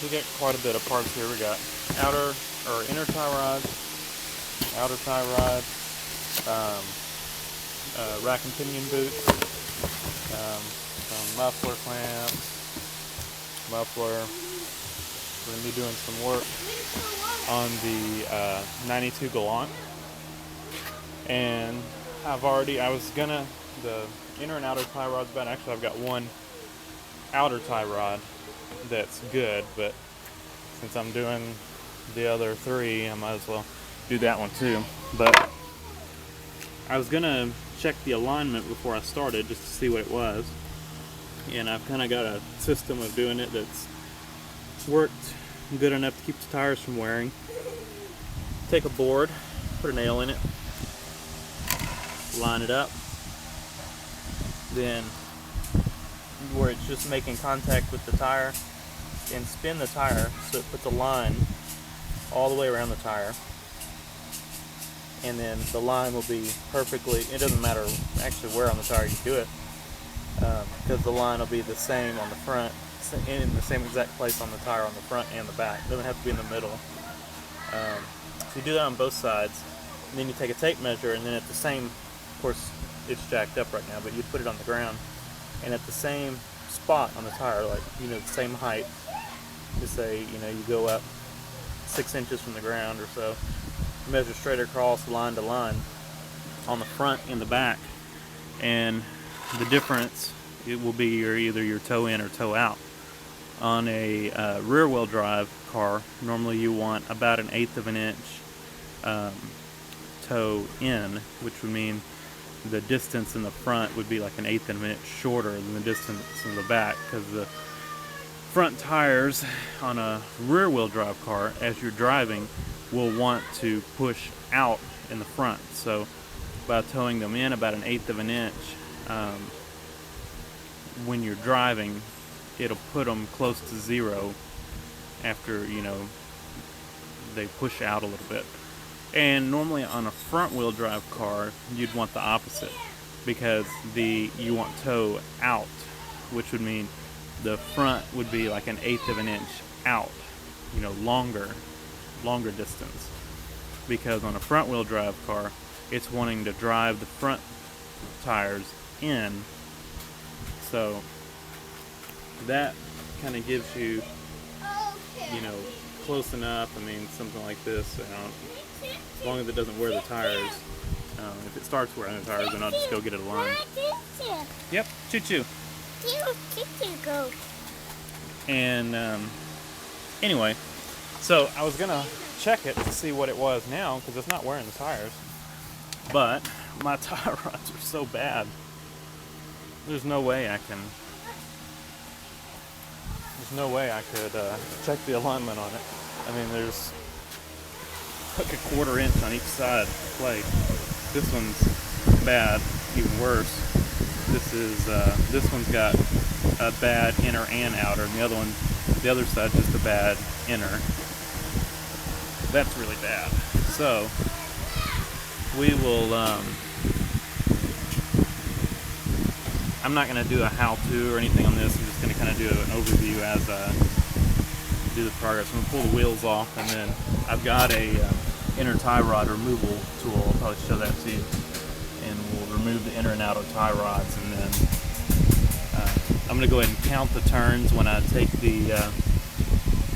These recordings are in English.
we got quite a bit of parts here. We got outer or inner tie rods, outer tie rods, um, rack and pinion boots, some muffler clamps, muffler. We're going to be doing some work on the 92 Galant. And the inner and outer tie rod's bad. Actually, I've got one outer tie rod that's good, but since I'm doing the other three, I might as well do that one too. But I was gonna check the alignment before I started just to see what it was, and I've kind of got a system of doing it that's worked good enough to keep the tires from wearing. Take a board, put a nail in it, line it up, then where it's just making contact with the tire, and spin the tire so it puts a line all the way around the tire, and then the line will be perfectly, it doesn't matter actually where on the tire you do it, because the line will be the same on the front, in the same exact place on the tire on the front and the back. It doesn't have to be in the middle. So you do that on both sides, and then you take a tape measure, and then at the same, of course it's jacked up right now, but you put it on the ground, and at the same spot on the tire, like, the same height, just say, you go up 6 inches from the ground or so, measure straight across line to line on the front and the back, and the difference, it will be either your toe in or toe out. On a rear wheel drive car, normally you want about 1/8 of an inch toe in, which would mean the distance in the front would be like 1/8 of an inch shorter than the distance in the back, because the front tires on a rear wheel drive car, as you're driving, will want to push out in the front. So by towing them in about 1/8 of an inch, when you're driving, it'll put them close to zero after they push out a little bit. And normally on a front wheel drive car, you'd want the opposite, because you want toe out, which would mean the front would be like 1/8 of an inch out, longer distance, because on a front wheel drive car, it's wanting to drive the front tires in. So that kind of gives you, close enough. I mean, something like this, as long as it doesn't wear the tires. If it starts wearing the tires, then I'll just go get it aligned. Yep, choo-choo. Go. And anyway, so I was gonna check it to see what it was now, because it's not wearing the tires. But my tire rods are so bad. There's no way I could check the alignment on it. I mean, there's like 1/4 inch on each side plate. This one's bad, even worse. This one's got a bad inner and outer, and the other side just a bad inner. That's really bad. So we will. I'm not going to do a how-to or anything on this. I'm just going to kind of do an overview as I do the progress. I'm going to pull the wheels off, and then I've got a inner tie rod removal tool. I'll probably show that to you. And we'll remove the inner and outer tie rods, and then I'm going to go ahead and count the turns when I take the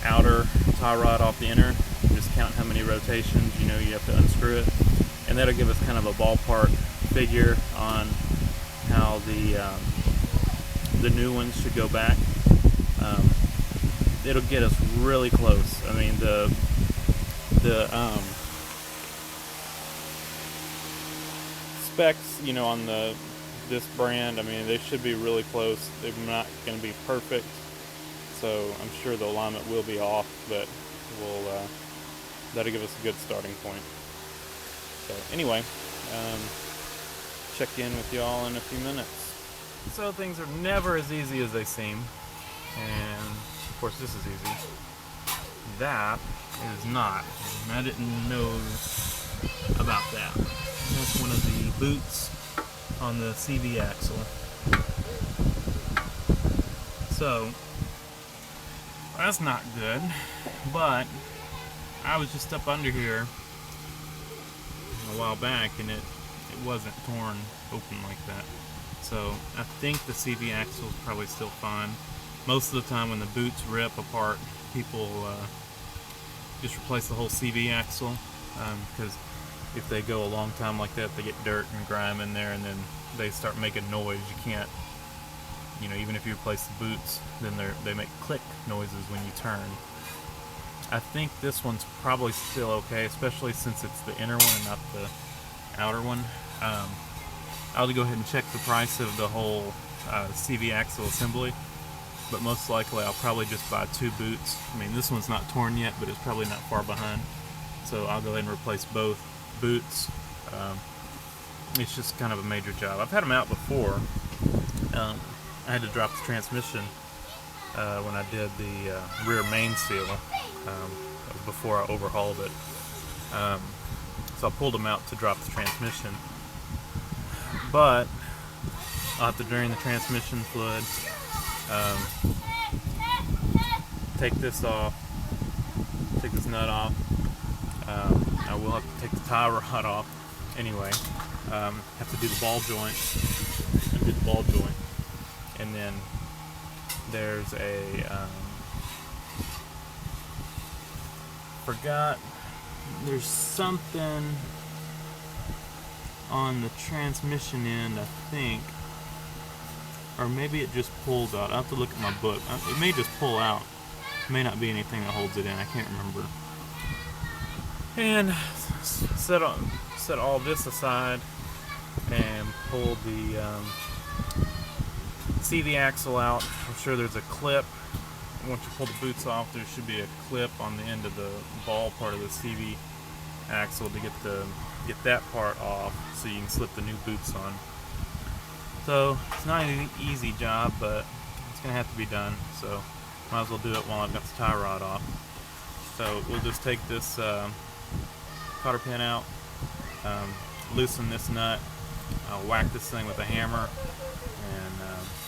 outer tie rod off the inner. Just count how many rotations you have to unscrew it, and that'll give us kind of a ballpark figure on how the new ones should go back. It'll get us really close. I mean, the specs, on this brand, I mean, they should be really close. They're not going to be perfect, so I'm sure the alignment will be off, but that'll give us a good starting point. So anyway, check in with y'all in a few minutes. So things are never as easy as they seem, and of course this is easy. That is not, and I didn't know about that. That's one of the boots on the CV axle. So That's not good, but I was just up under here a while back and it wasn't torn open like that. So I think the CV axle is probably still fine. Most of the time when the boots rip apart, people just replace the whole CV axle because if they go a long time like that, they get dirt and grime in there and then they start making noise. You can't, even if you replace the boots, then they make click noises when you turn. I think this one's probably still okay, especially since it's the inner one and not the outer one. I'll go ahead and check the price of the whole CV axle assembly, but most likely I'll probably just buy 2 boots. I mean, this one's not torn yet, but it's probably not far behind, so I'll go ahead and replace both boots. It's just kind of a major job. I've had them out before. I had to drop the transmission when I did the rear main seal. That was before I overhauled it. So I pulled them out to drop the transmission. But I'll have to drain the transmission fluid, take this off, take this nut off. I will have to take the tie rod off anyway. Have to do the ball joint, and then there's there's something on the transmission end, I think, or maybe it just pulls out. I'll have to look at my book. It may just pull out. It may not be anything that holds it in. I can't remember. And set all this aside and pull the CV axle out. I'm sure there's a clip. Once you pull the boots off, there should be a clip on the end of the ball part of the CV axle to get that part off so you can slip the new boots on. So it's not an easy job, but it's gonna have to be done, so might as well do it while I've got the tie rod off. So we'll just take this cotter pin out, loosen this nut. I'll whack this thing with a hammer, and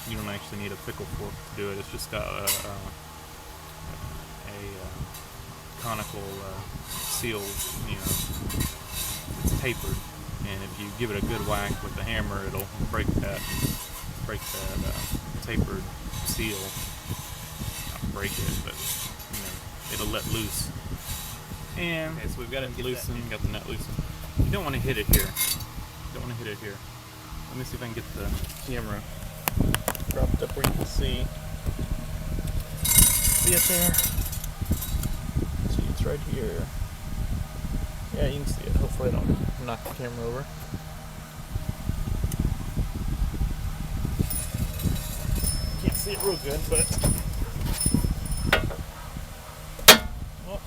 you don't actually need a pickle fork to do it. It's just got a conical seal, it's tapered, and if you give it a good whack with the hammer, it'll break that tapered seal. Not break it, but it'll let loose. And okay, so we've got it loosened, got the nut loosened. You don't want to hit it here. Let me see if I can get the camera dropped up where you can see. See it there? See, it's right here. Yeah, you can see it. Hopefully I don't knock the camera over. Can't see it real good, but oh.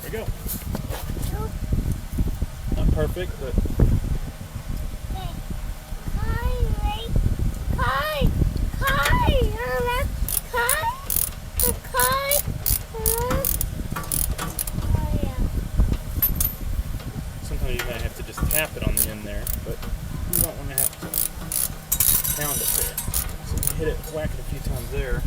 There we go. Not perfect, but sometimes you're gonna have to just tap it on the end there, but you don't want to have to pound it there. So if you hit it, whack it a few times there.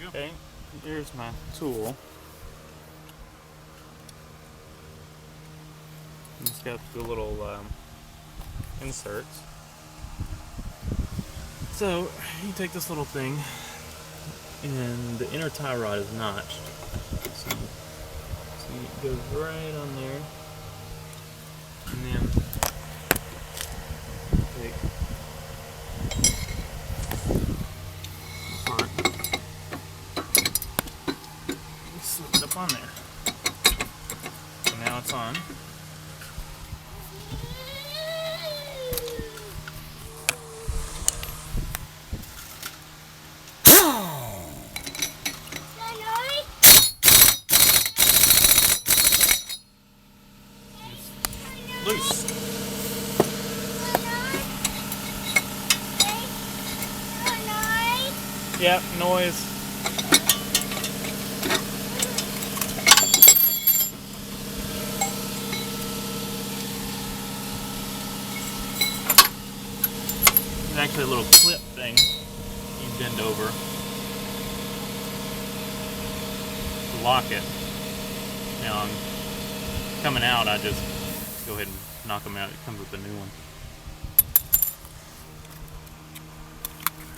Okay, here's my tool. It's got the little inserts. So you take this little thing, and the inner tie rod is notched. So it goes right on there, and then take slip it up on there. bolts on. Loose. Yep, noise. There's actually a little clip thing you bend over to lock it. Now I'm coming out, I just go ahead and knock them out. It comes with a new one.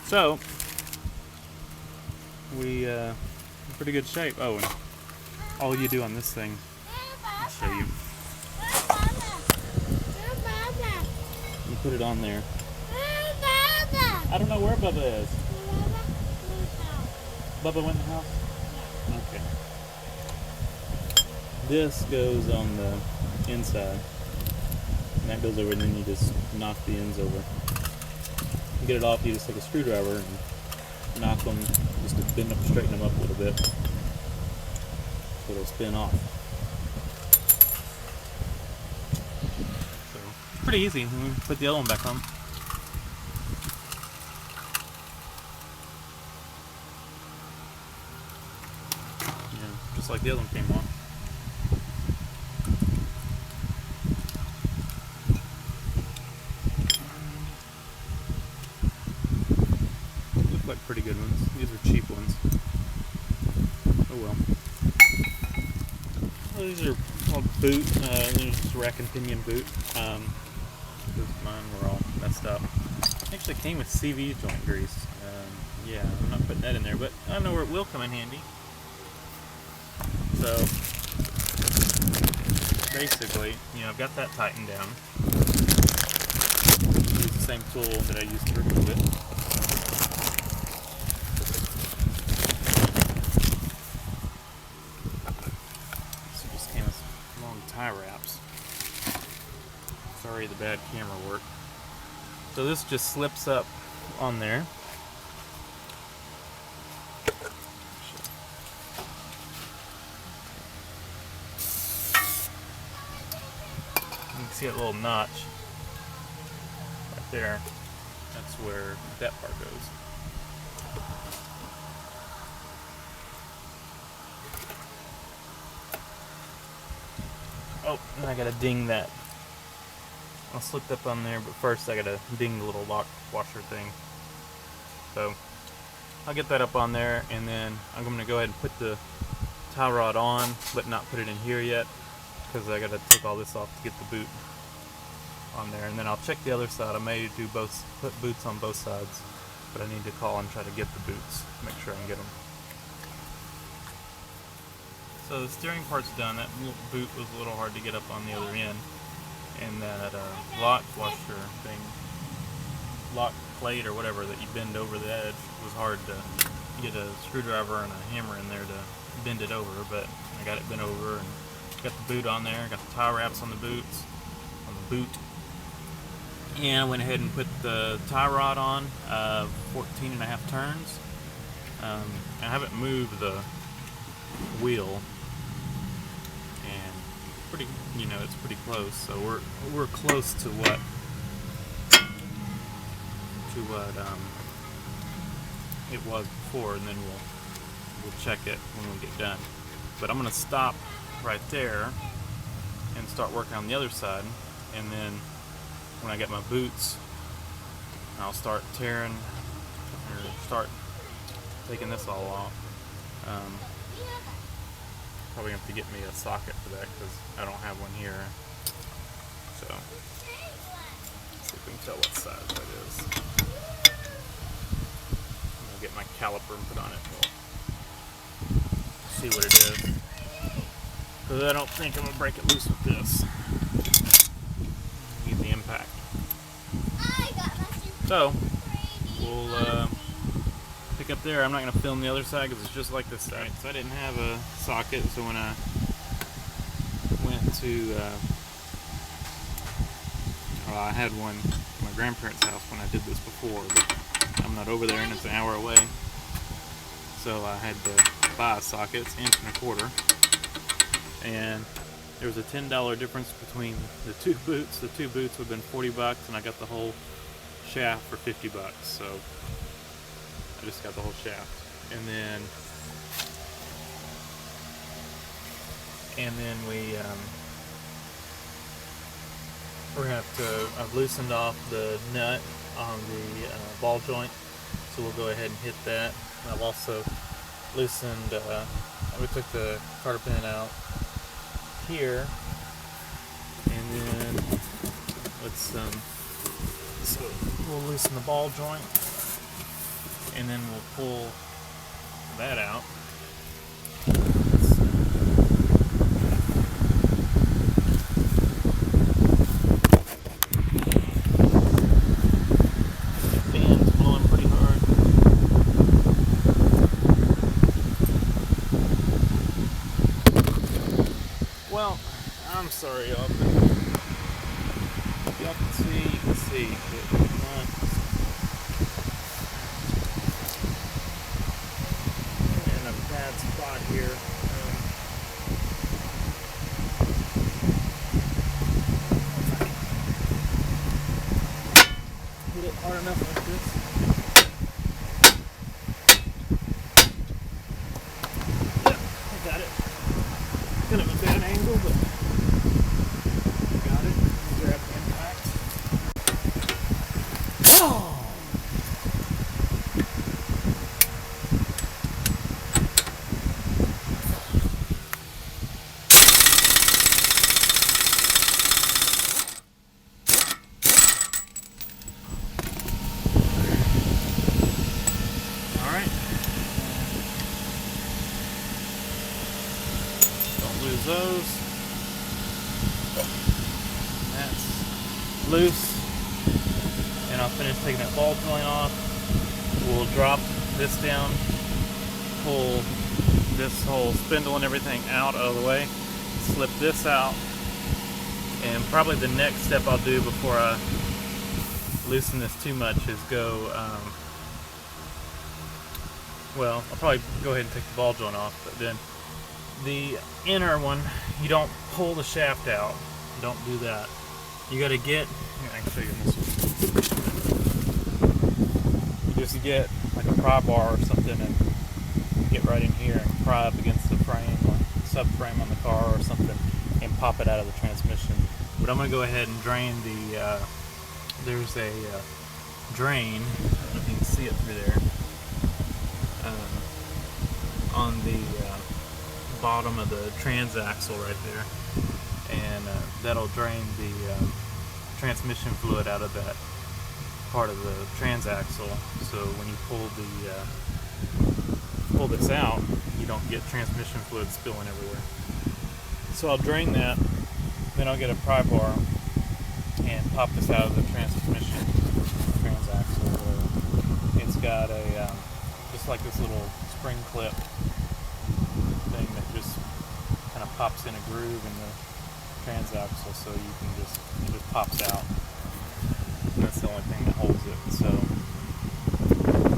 So we in pretty good shape. Oh, and all you do on this thing, I'll show you. You put it on there. I don't know where Bubba is. Bubba went in the house? Okay. This goes on the inside. And that goes over, and then you just knock the ends over. To get it off, you just take a screwdriver and knock them, just to bend them, straighten them up a little bit. So it'll spin off. So, pretty easy. And we put the other one back on. Just like the other one came on. Look like pretty good ones. These are cheap ones. Oh well. Well, these are all boot. There's rack and pinion boot. Because mine were all messed up. Actually came with CV joint grease. Yeah, I'm not putting that in there, but I know where it will come in handy. So basically, I've got that tightened down. Use the same tool that I used to remove it. So just came with long tie wraps. Sorry the bad camera work. So this just slips up on there. See that little notch right there? That's where that part goes. Oh, and I gotta ding that. I'll slip up on there, but first I gotta ding the little lock washer thing. So I'll get that up on there, and then I'm gonna go ahead and put the tie rod on, but not put it in here yet, because I gotta take all this off to get the boot on there, and then I'll check the other side. I may do both, put boots on both sides, but I need to call and try to get the boots, make sure I can get them. So the steering part's done. That boot was a little hard to get up on the other end, and that lock washer thing, lock plate or whatever that you bend over the edge, was hard to get a screwdriver and a hammer in there to bend it over, but I got it bent over and got the boot on there, got the tie wraps on the boots, on the boot. And I went ahead and put the tie rod on, 14.5 turns. I haven't moved the wheel, and pretty, it's pretty close. So we're close to what it was before, and then we'll check it when we get done. But I'm gonna stop right there and start working on the other side, and then when I get my boots, I'll start tearing, or start taking this all off. Probably have to get me a socket for that, because I don't have one here. So, let's see if we can tell what size that is. I'm gonna get my caliper and put on it. We'll see what it is. Because I don't think I'm gonna break it loose with this. Need the impact. So we'll pick up there. I'm not gonna film the other side because it's just like this side. So I didn't have a socket, so when I went to, well, I had one at my grandparents' house when I did this before, but I'm not over there and it's an hour away. So I had to buy a socket, it's 1.25 inches. And there was a $10 difference between the two boots. The two boots would have been $40 and I got the whole shaft for $50. So I just got the whole shaft. And then we're gonna have to, I've loosened off the nut on the ball joint, so we'll go ahead and hit that. I've also loosened, we took the cotter pin out here, and then so we'll loosen the ball joint, and then we'll pull that out. Fan's blowing pretty hard. Well, I'm sorry, y'all, but if y'all can see, you can see. But in a bad spot here. Hit it hard enough like this. Yeah, I got it. Kind of a bad angle, but got it. Grab the impact. Oh! Alright. Don't lose those. That's loose. And I'll finish taking that ball joint off. We'll drop this down, pull this whole spindle and everything out of the way, slip this out, and probably the next step I'll do before I loosen this too much is go, well, I'll probably go ahead and take the ball joint off, but then the inner one, you don't pull the shaft out. Don't do that. You gotta get, here, I can show you this one. You just get like a pry bar or something and get right in here and pry up against the frame or subframe on the car or something and pop it out of the transmission. But I'm gonna go ahead and drain the, there's a drain, I don't know if you can see it through there, on the bottom of the transaxle right there, and that'll drain the transmission fluid out of that part of the transaxle, so when you pull this out, you don't get transmission fluid spilling everywhere. So I'll drain that, then I'll get a pry bar and pop this out of the transmission transaxle. It's got a just like this little spring clip thing that just kind of pops in a groove in the transaxle, so you can it just pops out. And that's the only thing that holds it. So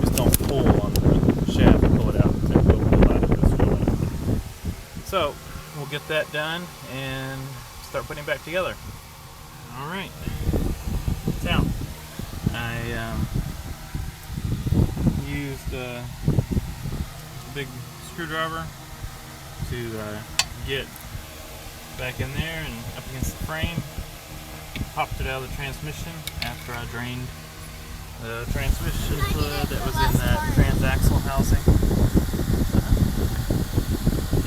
just don't pull on the shaft, pull it out, and go pull out of this joint. So we'll get that done and start putting it back together. All right, it's out. I used a big screwdriver to get back in there and up against the frame. Popped it out of the transmission after I drained the transmission fluid that was in that transaxle housing.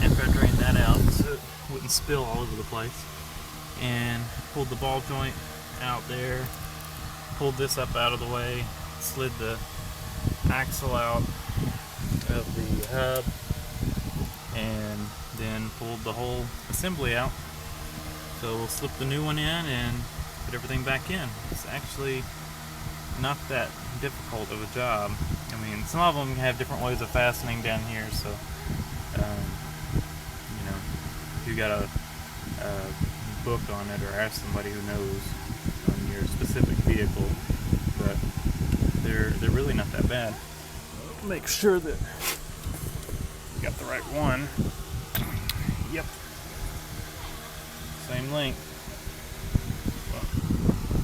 After I drained that out so it wouldn't spill all over the place, and pulled the ball joint out there, pulled this up out of the way, slid the axle out of the hub, and then pulled the whole assembly out. So we'll slip the new one in and put everything back in. It's actually not that difficult of a job. I mean, some of them have different ways of fastening down here, so you know, if you got a book on it or ask somebody who knows on your specific vehicle, but they're really not that bad. Make sure that you got the right one. Yep. Same length.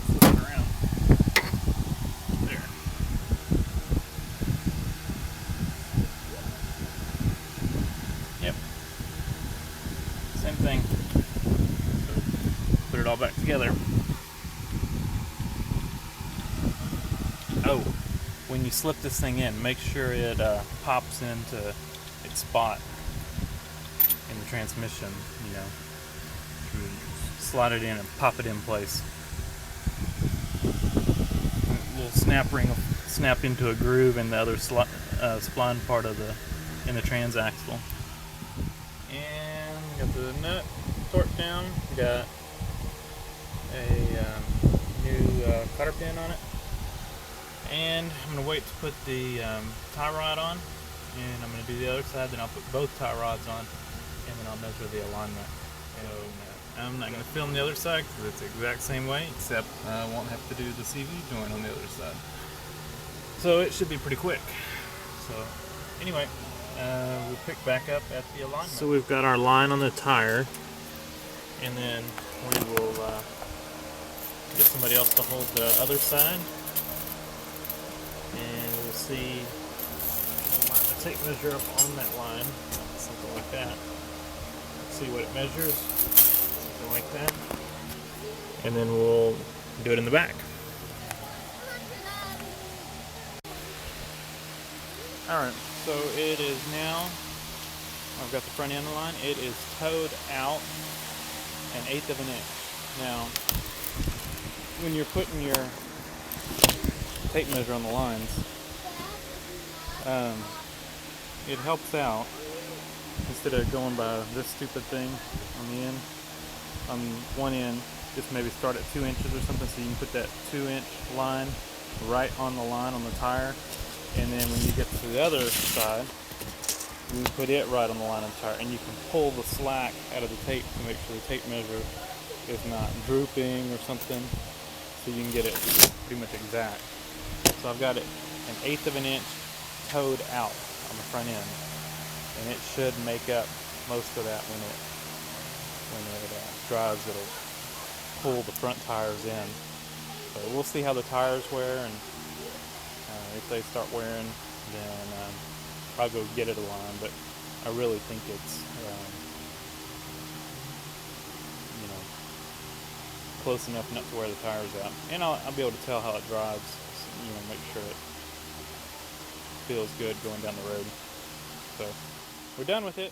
Flip it around. There. Yep. Same thing. So put it all back together. Oh, when you slip this thing in, make sure it pops into its spot in the transmission, you know. Slide it in and pop it in place. A little snap ring will snap into a groove in the other spline part of in the transaxle. And got the nut torqued down. Got a new cotter pin on it. And I'm going to wait to put the tie rod on, and I'm going to do the other side, then I'll put both tie rods on, and then I'll measure the alignment. I'm not going to film the other side because it's the exact same way, except I won't have to do the CV joint on the other side. So it should be pretty quick. So anyway, we'll pick back up at the alignment. So we've got our line on the tire, and then we will get somebody else to hold the other side. And we'll see, we'll line the tape measure up on that line, something like that. See what it measures, something like that. And then we'll do it in the back. Alright, so it is now, I've got the front end line, it is towed out 1/8 of an inch. Now, when you're putting your tape measure on the lines, it helps out instead of going by this stupid thing on the end. On one end, just maybe start at 2 inches or something, so you can put that 2-inch line right on the line on the tire, and then when you get to the other side, you put it right on the line of the tire, and you can pull the slack out of the tape to make sure the tape measure is not drooping or something, so you can get it pretty much exact. So I've got it 1/8 of an inch towed out on the front end, and it should make up most of that when it drives. It'll pull the front tires in. So we'll see how the tires wear, and if they start wearing, then I'll go get it aligned. But I really think it's close enough not to wear the tires out, and I'll be able to tell how it drives. Make sure it feels good going down the road. So we're done with it.